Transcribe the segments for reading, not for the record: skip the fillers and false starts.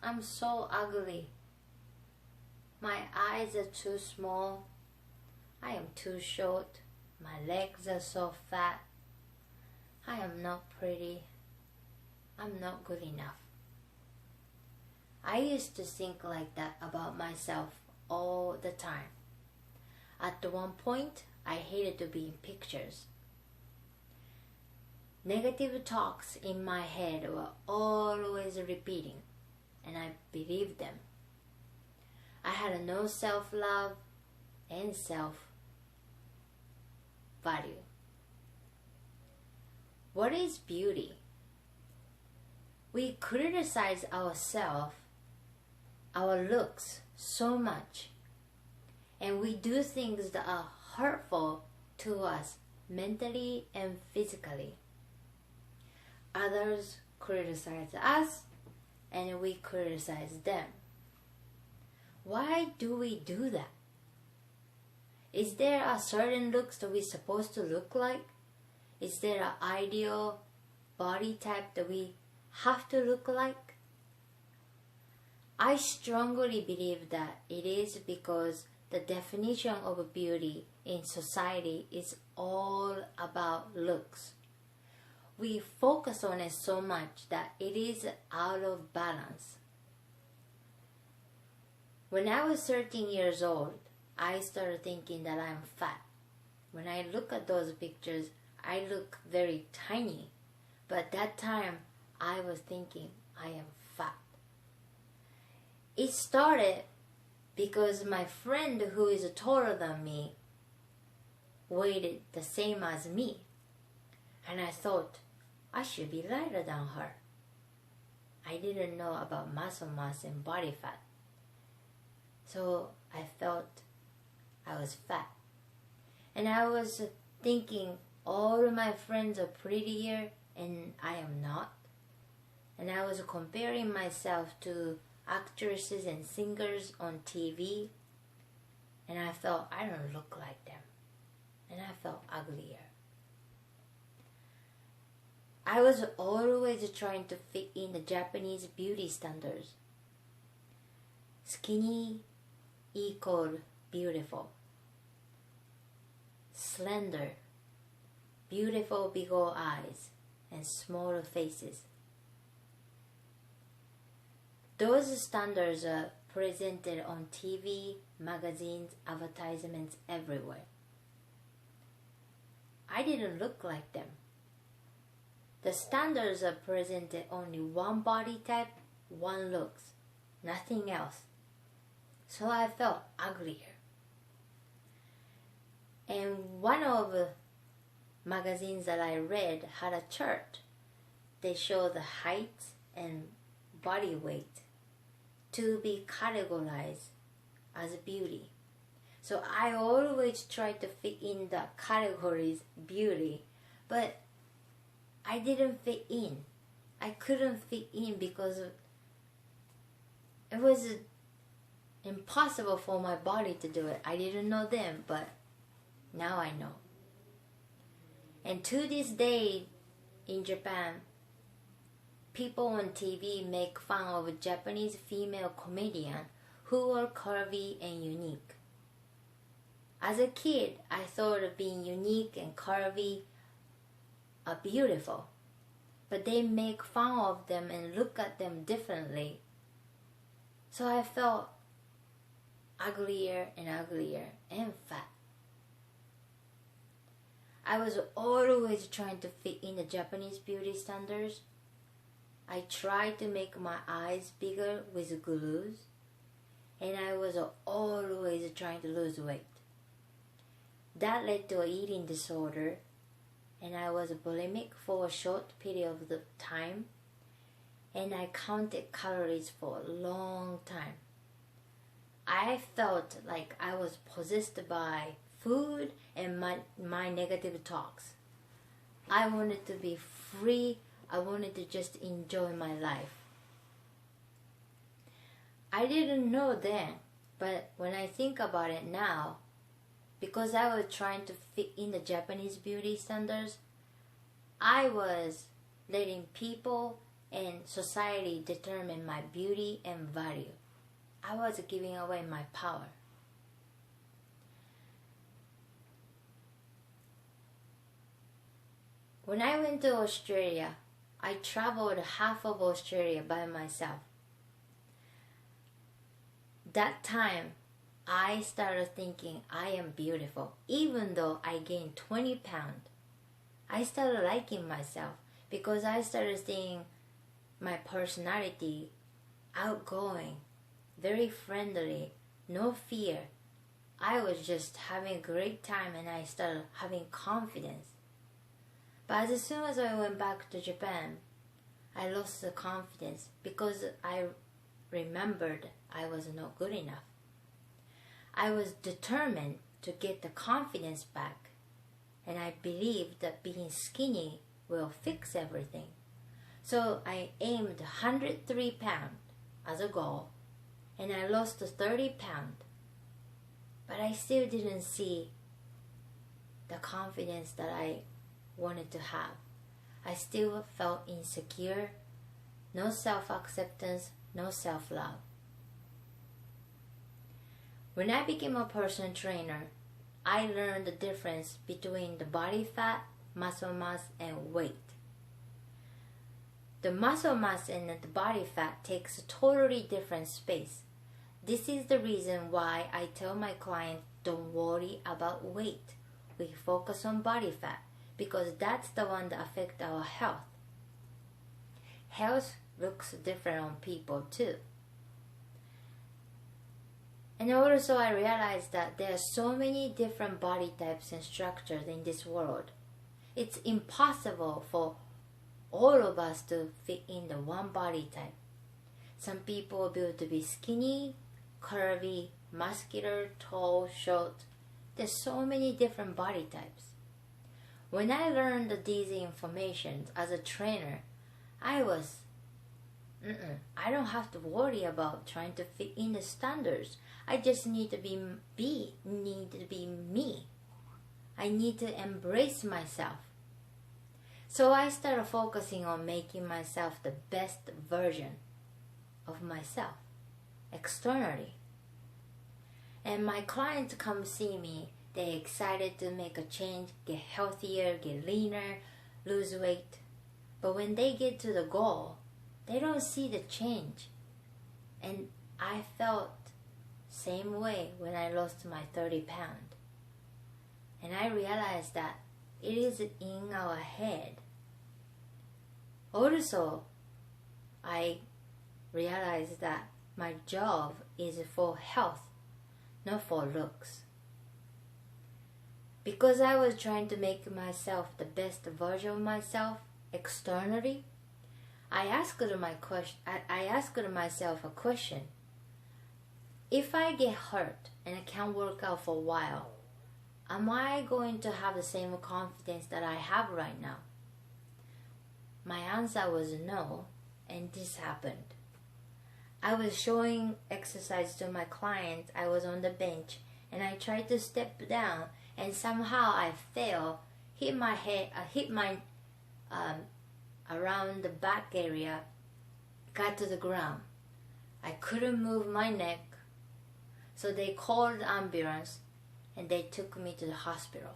I'm so ugly. My eyes are too small. I am too short. My legs are so fat. I am not pretty. I'm not good enough. I used to think like that about myself all the time. At one point, I hated to be in pictures. Negative talks in my head were always repeating, and I believed them. I had no self-love and self-value. What is beauty? We criticize ourselves, our looks, so much, and we do things that are hurtful to us mentally and physically. Others criticize us, and we criticize them. Why do we do that? Is there a certain looks that we're supposed to look like? Is there an ideal body type that we have to look like? I strongly believe that it is because the definition of beauty in society is all about looks. We focus on it so much that it is out of balance. When I was 13 years old, I started thinking that I'm fat. When I look at those pictures, I look very tiny. But at that time, I was thinking I am fat. It started because my friend who is taller than me weighed the same as me. And I thought I should be lighter than her. I didn't know about muscle mass and body fat. So I felt I was fat. And I was thinking all of my friends are prettier and I am not. And I was comparing myself to actresses and singers on TV. And I felt I don't look like them. And I felt uglier. I was always trying to fit in the Japanese beauty standards. Skinny equal beautiful. Slender, beautiful big old eyes and small faces. Those standards are presented on TV, magazines, advertisements everywhere. I didn't look like them. The standards are presented only one body type, one looks, nothing else. So I felt uglier. And one of the magazines that I read had a chart. They show the height and body weight to be categorized as beauty. So I always try to fit in the categories beauty, but I didn't fit in. I couldn't fit in because it was impossible for my body to do it. I didn't know then, but now I know. And to this day in Japan, people on TV make fun of a Japanese female comedian who are curvy and unique. As a kid, I thought of being unique and curvy are beautiful, but they make fun of them and look at them differently. So I felt uglier and uglier and fat. I was always trying to fit in the Japanese beauty standards. I tried to make my eyes bigger with glues, and I was always trying to lose weight. That led to an eating disorder, and I was bulimic for a short period of the time, and I counted calories for a long time. I felt like I was possessed by food and my negative talks. I wanted to be free. I wanted to just enjoy my life. I didn't know then, but when I think about it now, because I was trying to fit in the Japanese beauty standards, I was letting people and society determined my beauty and value. I was giving away my power. When I went to Australia, I traveled half of Australia by myself. That time, I started thinking I am beautiful. Even though I gained 20 pounds, I started liking myself because I started seeing my personality outgoing, very friendly, no fear. I was just having a great time and I started having confidence. But as soon as I went back to Japan, I lost the confidence because I remembered I was not good enough. I was determined to get the confidence back, and I believed that being skinny will fix everything. So I aimed 103 pounds as a goal, and I lost 30 pounds. But I still didn't see the confidence that I wanted to have. I still felt insecure, no self-acceptance, no self-love. When I became a personal trainer, I learned the difference between the body fat, muscle mass, and weight. The muscle mass and the body fat takes a totally different space. This is the reason why I tell my clients, don't worry about weight. We focus on body fat because that's the one that affects our health. Health looks different on people too. And also I realized that there are so many different body types and structures in this world. It's impossible for all of us to fit in the one body type. Some people are built to be skinny, curvy, muscular, tall, short. There's so many different body types. When I learned these information as a trainer, I don't have to worry about trying to fit in the standards. I just need to be me. I need to embrace myself. So I started focusing on making myself the best version of myself externally. And my clients come see me. They're excited to make a change, get healthier, get leaner, lose weight. But when they get to the goal, they don't see the change. And I felt same way when I lost my 30 pounds. And I realized that it is in our head. Also, I realized that my job is for health, not for looks. Because I was trying to make myself the best version of myself externally, I asked myself a question. If I get hurt and I can't work out for a while, am I going to have the same confidence that I have right now? My answer was no, and this happened. I was showing exercise to my clients. I was on the bench and I tried to step down and somehow I fell, hit my head, around the back area, got to the ground. I couldn't move my neck, so they called the ambulance and they took me to the hospital.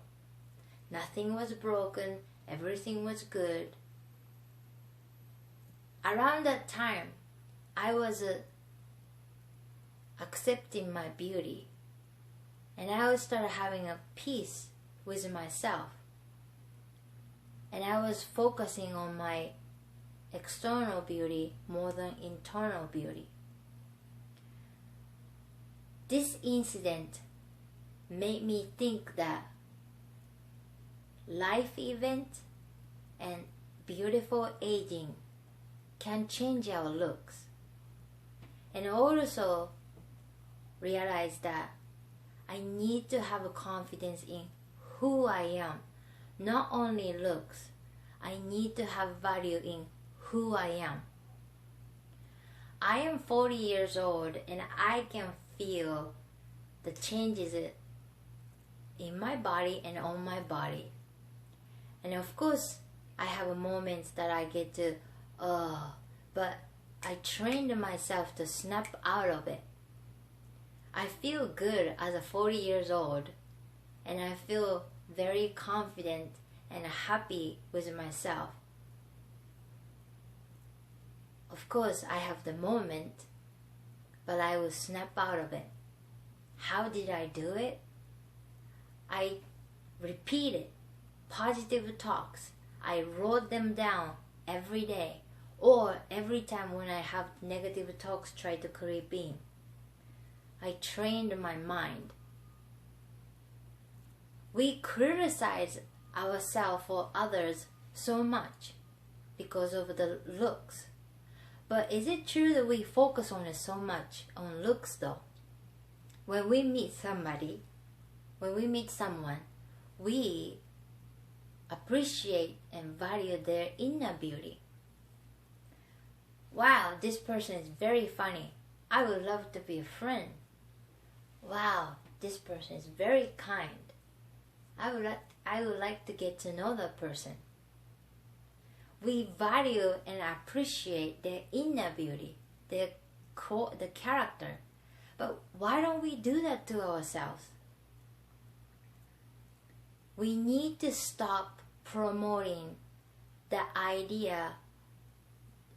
Nothing was broken, everything was good. Around that time, I was accepting my beauty, and I started having a peace with myself. And I was focusing on my external beauty more than internal beauty. This incident made me think that life event and beautiful aging can change our looks. And also realize that I need to have a confidence in who I am. Not only looks, I need to have value in who I am. I am 40 years old and I can feel the changes in my body and on my body. And of course, I have moments that I get to but I trained myself to snap out of it. I feel good as a 40 years old, and I feel very confident and happy with myself. Of course, I have the moment, but I will snap out of it. How did I do it? I repeated positive talks. I wrote them down every day, or every time when I have negative talks try to creep in. I trained my mind. We criticize ourselves or others so much because of the looks. But is it true that we focus on it so much on looks though? When we meet somebody, when we meet someone, we appreciate and value their inner beauty. Wow, this person is very funny. I would love to be a friend. Wow, this person is very kind. I would like to get to know that person. We value and appreciate their inner beauty, the character. But why don't we do that to ourselves? We need to stop promoting the idea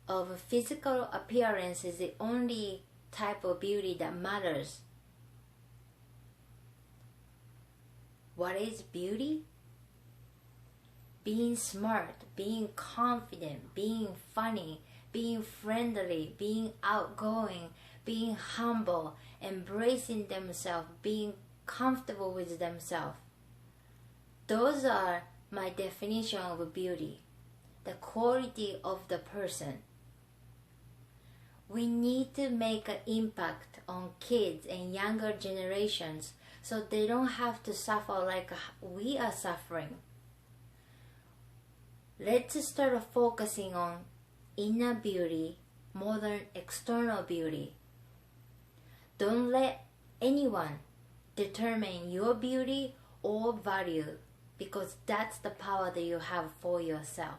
of physical appearance is the only type of beauty that matters. What is beauty? Being smart, being confident, being funny, being friendly, being outgoing, being humble, embracing themselves, being comfortable with themselves. Those are my definition of beauty, the quality of the person. We need to make an impact on kids and younger generations so they don't have to suffer like we are suffering. Let's start focusing on inner beauty more than external beauty. Don't let anyone determine your beauty or value, because that's the power that you have for yourself.